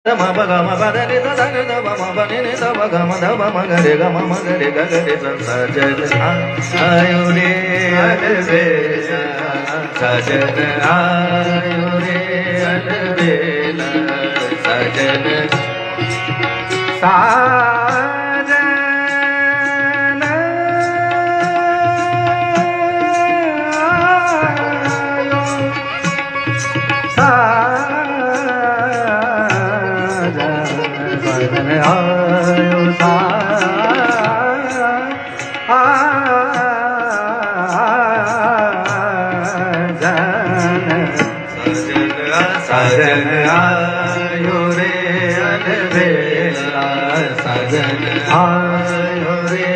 म प ग म प द नि द ध नि द प म प नि नि द प ग म ध प म ग रे ग म म ग रे ग ग रे सजन आयो रे अलबेला सजन आयो रे अलबेला सजन साजन आयो साजन आयो साजन आयो रे अलबेला सजन आयो रे